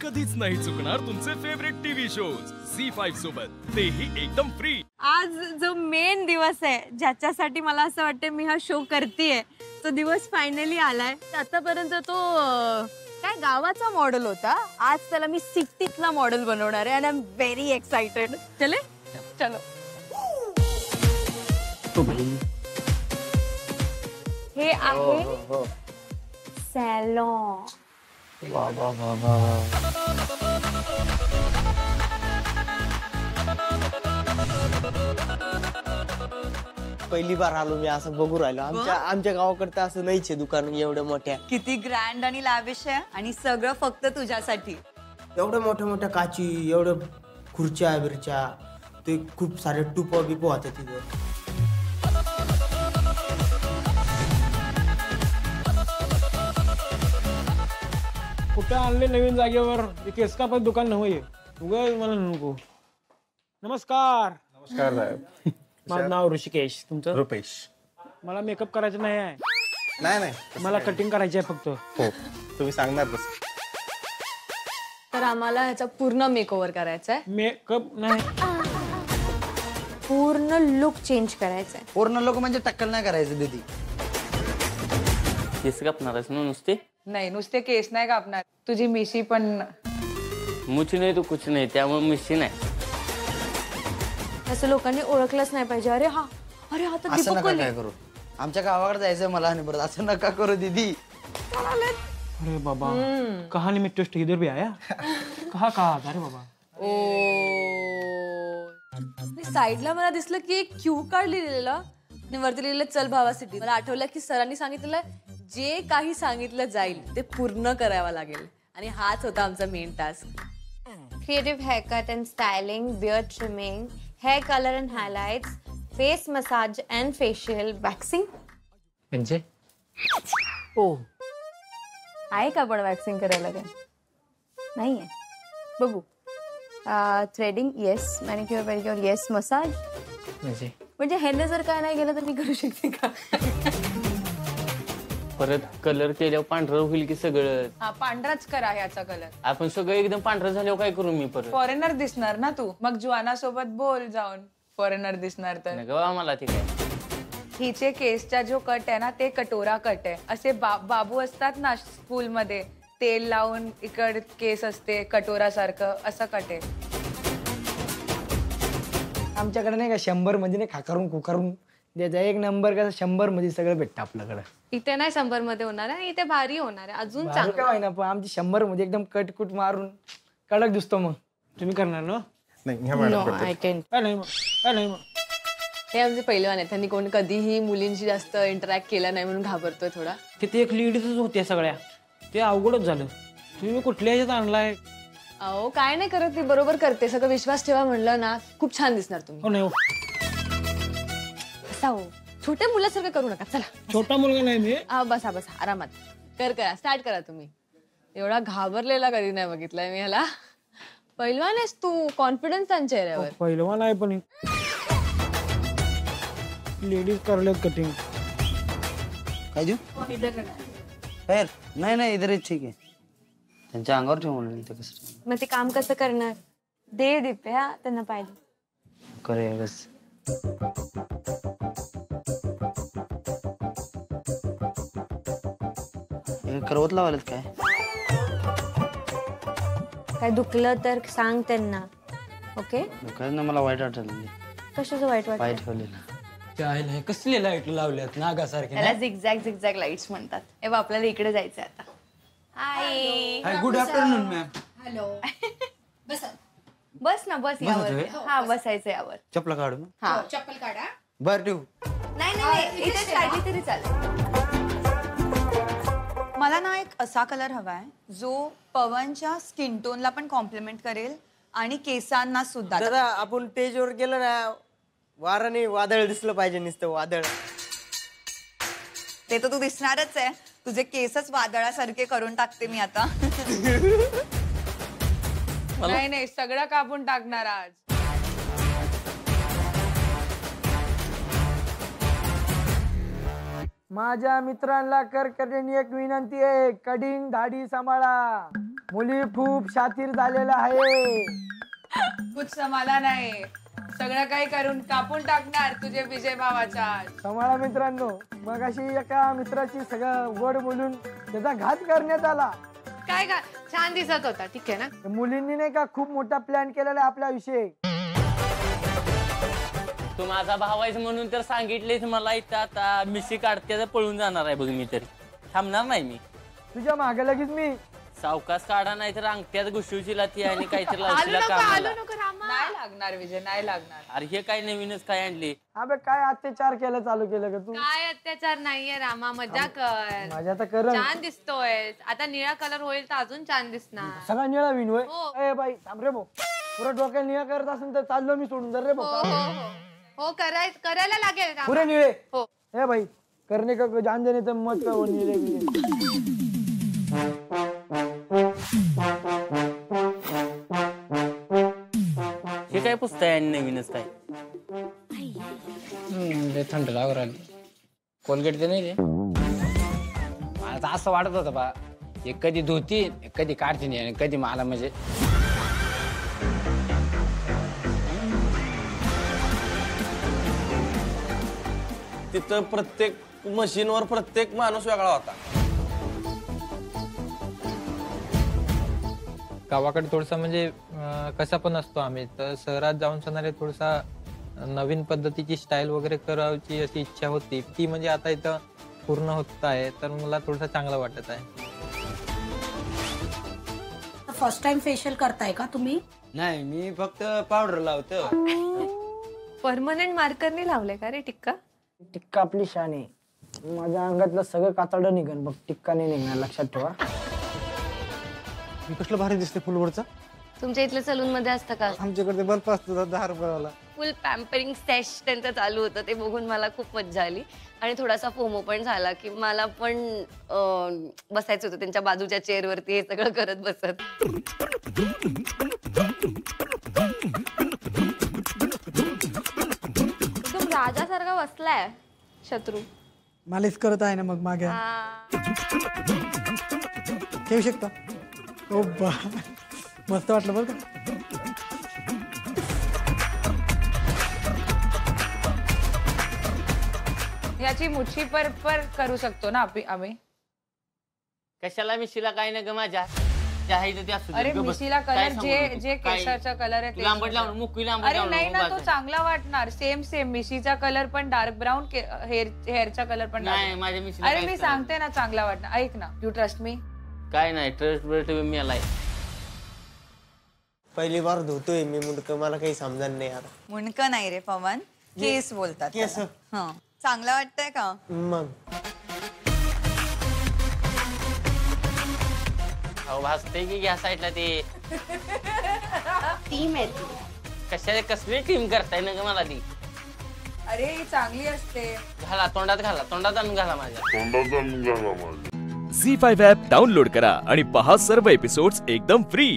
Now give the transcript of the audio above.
कधीच नाही चुकणार तुमचे फेवरेट टीव्ही शोज झी5 सोबत, तेही एकदम फ्री। आज जो मेन दिवस आहे ज्याच्यासाठी मला असं वाटतं मी हा शो करतेय, तो दिवस फायनली आलाय। आतापर्यंत तो काय गावाचा मॉडेल होता, आज त्याला मी सिटीतला मॉडेल बनवणार आहे आणि आय एम व्हेरी एक्साइटेड। चले चलो। हे आहे सॅलॉन। वाह वाह वाह वाह। पहिली बार आलो मी, असं बघू राहिलो। आमच्या गावाकडे असं नाहीच आहे दुकान एवढ्या मोठ्या। किती ग्रँड आणि लॅविश आहे आणि सगळं फक्त तुझ्यासाठी। एवढ्या मोठ्या मोठ्या काची, एवढं खुर्च्या बिरच्या, ते खूप सारे टुप बिप होते तिथे। कुठं आणले नवीन जागेवर, केस का पण दुकान नव्हे, उगाच मला नको। नमस्कार। नमस्कार साहेब। माझं नाव ऋषिकेश, तुमचं? रुपेश। मला मेकअप करायचं नाही आहे। नाही मला कटिंग करायची आहे फक्त। हो, तुम्ही सांगणार तसं। तर आम्हाला ह्याचा पूर्ण मेकओव्हर करायचा आहे। मेकअप नाही, पूर्ण लुक चेंज करायचा आहे। पूर्ण लोक म्हणजे टक्कल नाही करायचं दीदी। केस कापणार ना नुसते? नाही, नुसते केस नाही कापणार, तुझी मिशी पण। मुची नाही तो कुछ नाही, त्यामुळे मिशी नाही। असं लोकांनी ओळखलंच नाही पाहिजे। अरे हा तर असं दीपक नका कोल्हे। काय करू, आमच्या गावाकडे जायचंय मला आणि परत असं नका करू दीदी। अरे बाबा, कहानी में ट्विस्ट इधर भी आया। कहा अरे बाबा। ओ साइडला मला दिसलं की एक क्यू कार्ड लिहिलेलं आणि वरती लिहिलेलं चल भावा सिटी। मला आठवलं की सरांनी सांगितलेलं जे काही सांगितलं जाईल ते पूर्ण करावं लागेल आणि हाच होता आमचा main task. Creative haircut and styling, beard trimming, hair colour and highlights, face massage and facial waxing. म्हणजे ओ आहे का पण वॅक्सिंग करायला? काय नाहीये, बघू। Threading yes, manicure pedicure yes, massage म्हणजे ह्याने जर काय नाही केलं तर मी करू शकते का? परत कलर केल्यावर पांढरं होईल की सगळं? हा, पांढराच करा ह्याचा कलर। आपण सगळं एकदम पांढरं झाल्यावर काय करू मी परत? फॉरेनर दिसणार ना तू, मग जुआना सोबत बोल जाऊन, फॉरेनर दिसणार तर। नाही गं मला ते काय। हिचे केसचा जो कट आहे ना ते कटोरा कट आहे। असे बाबू असतात ना स्कूल मध्ये, तेल लावून इकड केस असते कटोरा सारखं, असं कट आहे। आमच्याकडे नाही का 100 मध्ये नाही खाकारून कुकारून द्यायचा, एक नंबर का 100 मध्ये सगळं भेटतं आपल्याकडे। इथे नाही 100 मध्ये होणार आहे, इथे भारी होणार आहे, अजून काय होईना पण आमची 100 मध्ये एकदम कटकुट मारून कडक दिसतो। मग तुम्ही करणार ना? नाही ह्या मॅडम नाही मग हे आमचे पहिलवान आहेत, त्यांनी कोण कधीही मुलींशी जास्त इंटरॅक्ट केला नाही म्हणून घाबरतोय थोडा। तिथे एक लेडीजच होत्या सगळ्या, ते अवघडच झालं। तुम्ही कुठल्या ह्याच्यात आणलाय? अहो काय नाही करत, ती बरोबर करते सगळं। विश्वास ठेवा म्हणलं ना, खूप छान दिसणार तुम्ही। हो नाही, हो छोट्या मुलासारखं करू नका, चला। छोटा मुलगा नाही मी। बसा आरामात करा, स्टार्ट करा तुम्ही। एवढा घाबरलेला कधी नाही बघितलाय मी ह्याला। पहिलवान आहेस तू, कॉन्फिडन्स त्यांच्या चेहऱ्यावर। पहिलवान आहे पण लेडीज करले कटिंग। काय देऊ? नाही इधर ठीक आहे, त्यांच्या अंगावर ठेवून ते कसं मग ते काम कसं करणार? दे दिप्या त्यांना पाहिजे करे। करवत लावायला काय दुखलं तर सांग त्यांना, ओके? काय ना मला वाईट वाटलं। कशाचं वाईट वाटत? पाय ठेवलेला काय कसले लाईट लावल्यात नागासारखे? त्याला झिगझॅग लाईट्स म्हणतात। एव्हा आपल्याला इकडे जायचंय आता। हाय, गुड आफ्टरनून मॅम। हॅलो। बस ना, बस यावर। हा बसायचं यावर। चप्पल काढू? हा चप्पल काढा। बर ठेवू? नाही इथेच काढली तरी चालेल। मला ना एक असा कलर हवाय जो पवनच्या स्किन टोनला पण कॉम्प्लिमेंट करेल आणि केसांना सुद्धा। दादा आपण स्टेजवर गेलो ना, वाराने वादळ दिसलं पाहिजे, नुसतं वादळ। ते तर तू दिसणारच आहे, तुझे केसच वादळासारखे करून टाकते मी आता। नाही सगळं कापून टाकणार आज। माझ्या मित्रांना करकटेने एक विनंती आहे, कटिंग दाढी सांभाळा, मुली खूप शातीर झालेल्या आहे. कुछ समाला नाही, सगळं काही करून कापून टाकणार तुझे विजय भावाच्या. समाळा मित्रांनो, मग अशी एका मित्राची सगळं गोड बोलून त्याचा घात करण्यात आला. काय का छान दिसत होता, ठीक आहे ना. मुलींनी नाही का खूप मोठा प्लॅन केलेला आहे आपल्याविषयी. तू माझा भाव आहेस म्हणून तर सांगितलेच मला. इथं आता मिशी काढते तर पळून जाणार आहे बघ मी. तरी थांबणार नाही मी. तुझ्या मागे लगेच मी. सावकाश काढा नाही तर अंगठ्यात घुसवशीला ती आणि काहीतरी लावशीला कामाला. नाही लागणार विजय, नाही लागणार. अरे हे काय नवीनच काय आणली. अबे काय अत्याचार केलं चालू केलं का तू. काय अत्याचार नाहीये रामा, मजा कर. माझ्या तर कर छान दिसतोय. आता निळा कलर होईल तर अजून छान दिसणार. सगळा निळा विन होय. हो. ए बाई थांब रे भाऊ, पुरं डोक्याला निळा करत असेल तर चाललो मी सोडून. जर रे भाऊ हो करायला लागेल रामा. पुरे निळे. हो. ए भाई करणे का जान देने तर मत का वो निळे विले. हे काय पुस्तक आहे आणि नवीनच काय. थंड लागू राहिली. कोलगेट ते नाही रे. मला तर असं वाटत होतं बा, एक कधी धुती कधी काढते नाही आणि कधी मला म्हणजे तिथं प्रत्येक मशीनवर प्रत्येक माणूस वेगळा होता. गावाकडे थोडसा म्हणजे कसा पण असतो आम्ही, तर शहरात जाऊन सणारे थोडसा नवीन पद्धतीची स्टाईल वगैरे करायची अशी इच्छा होती. ती म्हणजे आता इथं पूर्ण होत आहे, तर मला थोडंसं चांगलं वाटत आहे. फर्स्ट टाइम फेशियल करताय का तुम्ही? नाही, मी फक्त पावडर लावतो. परमनंट मार्करने लावले का रे टिक्का? टिक्का आपली शान आहे. माझ्या अंगातलं सगळं कातडं निघन बघ, टिक्का नाही निघणार, लक्षात ठेवा. मी कसलं भारी दिसते फुलवरचा. तुमच्या इथल्या सलून मध्ये असतं का? आमच्याकडे बल्ब असतो 10 रुपयाला. फुल पॅम्परिंग सेश त्यांचं चालू होतं, ते बघून मला खूप मज्जा आली आणि थोडासा फोमो पण झाला की मला पण बसायचं होतं त्यांच्या बाजूच्या चेअरवरती हे सगळं करत बसत. एकदम राजासारखा बसलाय शत्रू. मालिश करत आहे ना मग मागे. ठेवू शकता. ओ बा मस्त वाटलं बरं का. याची मुठी पर करू शकतो ना आम्ही. कशाला मिशीला काय ना ग माझ्या. अरे मिशीला कलर जे केसाचा कलर आहे लांबट लावून मुक्की लांबट. अरे नाही ना, तो चांगला वाटणार. सेम मिशीचा कलर पण डार्क ब्राऊन, हेअरचा कलर पण. अरे मी सांगते ना चांगला वाटणार. ऐक ना, यू ट्रस्ट मी. काय नाही ट्रस्ट मी आलाय. पहिली बार धुतोय मी मुंडकं, मला काही समजत नाही यार. मुंडकं नाही रे पवन, केस बोलतात. केस. हा चांगलं वाटतंय का मग? अहो भासते की घ्या साईडला ते. टीम आहे. कशा कसली टीम करताय ना ग मला ती. अरे चांगली असते. घाला तोंडात घाला, तोंडात आणून घाला माझ्या. झी5 ॲप डाउनलोड करा आणि पहा सर्व एपिसोड्स एकदम फ्री.